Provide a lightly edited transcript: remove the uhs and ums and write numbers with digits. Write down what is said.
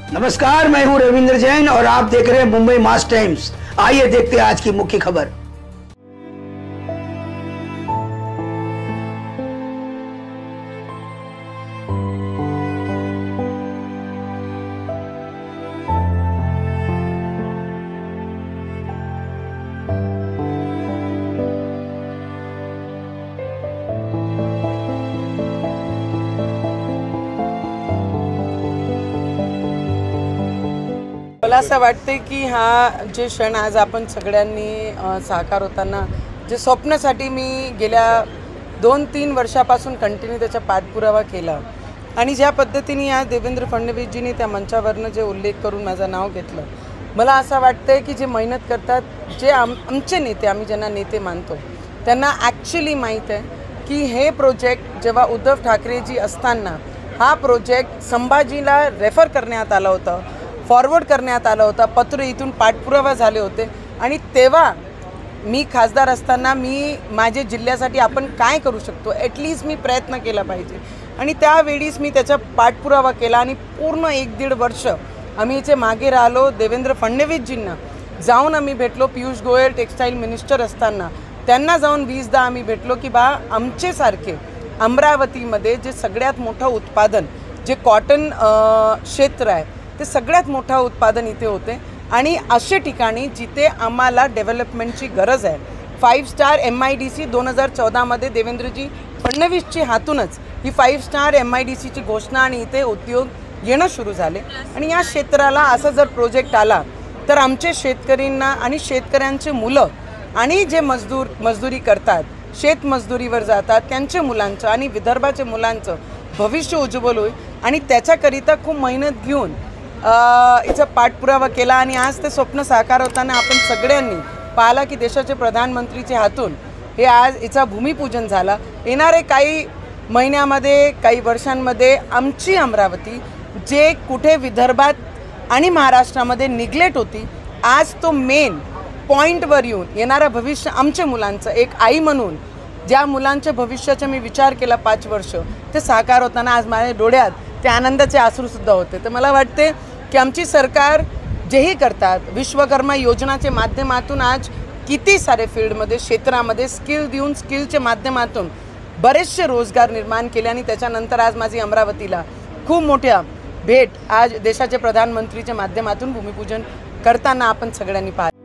नमस्कार, मैं हूं रविंद्र जैन और आप देख रहे हैं मुंबई मास टाइम्स। आइए देखते हैं आज की मुख्य खबर। मला असं वाटते की हा जे क्षण आज आपण सगळ्यांनी साकार होताना जे स्वप्नासाठी मी गेल्या 2-3 वर्षापासून कंटिन्यू त्याचा पाठपुरावा केला आणि ज्या पद्धतीने आज देवेंद्र फडणवीसजींनी त्या मंचावरनं जे उल्लेख करून माझं नाव घेतलं, मला असं वाटतं की जे मेहनत करतात, जे आमचे नेते, आम्ही ज्यांना नेते मानतो, त्यांना ॲक्च्युली माहीत आहे की हे प्रोजेक्ट जेव्हा उद्धव ठाकरेजी असताना हा प्रोजेक्ट संभाजीला रेफर करण्यात आला होता, फॉरवर्ड करण्यात आला होता, पत्र इथून पाठपुरावा झाले होते आणि तेव्हा मी खासदार असताना मी माझ्या जिल्ह्यासाठी आपण काय करू शकतो ॲटलीस्ट मी प्रयत्न केला पाहिजे आणि त्यावेळीच मी त्याचा पाठपुरावा केला आणि पूर्ण 1-1.5 वर्ष आम्ही इथे मागे राहिलो। देवेंद्र फडणवीसजींना जाऊन आम्ही भेटलो, पियुष गोयल टेक्स्टाईल मिनिस्टर असताना त्यांना जाऊन 20दा आम्ही भेटलो की बा आमचेसारखे अमरावतीमध्ये जे सगळ्यात मोठं उत्पादन जे कॉटन क्षेत्र आहे ते सगळ्यात मोठा उत्पादन इथे होते आणि अशा ठिकाणी जिथे आम्हाला डेव्हलपमेंटची गरज आहे। 5 स्टार MIDC 2014मध्ये देवेंद्रजी फडणवीसची हातूनच ही 5 स्टार MIDCची घोषणा आणि इथे उद्योग येणं सुरू झाले आणि या क्षेत्राला असा जर प्रोजेक्ट आला तर आमचे शेतकऱ्यांना आणि शेतकऱ्यांचे मुलं आणि जे मजदुरी करतात, शेतमजदुरीवर जातात, त्यांच्या मुलांचं आणि विदर्भाच्या मुलांचं भविष्य उज्ज्वल होईल आणि त्याच्याकरिता खूप मेहनत घेऊन इथं पाठपुरावा केला आणि आज ते स्वप्न साकार होताना आपण सगळ्यांनी पाहिला की देशाचे प्रधानमंत्रीच्या हातून हे आज इथं भूमिपूजन झालं। येणारे काही महिन्यामध्ये, काही वर्षांमध्ये आमची अमरावती जे कुठे विदर्भात आणि महाराष्ट्रामध्ये निग्लेक्ट होती, आज तो मेन पॉईंटवर येऊन येणारं भविष्य आमच्या मुलांचं, एक आई म्हणून ज्या मुलांच्या भविष्याचा मी विचार केला 5 वर्ष, ते साकार होताना आज माझ्या डोळ्यात ते आनंदाचे अश्रूसुद्धा होते। तर मला वाटते की आमची सरकार जेही करतात, विश्वकर्मा योजनाच्या माध्यमातून आज किती सारे फील्डमध्ये, क्षेत्रामध्ये स्किल देऊन, स्किलच्या माध्यमातून बरेचसे रोजगार निर्माण केले आणि त्याच्यानंतर आज माझी अमरावतीला खूप मोठ्या भेट आज देशाचे प्रधानमंत्रीच्या माध्यमातून भूमिपूजन करताना आपण सगळ्यांनी पाहिलं।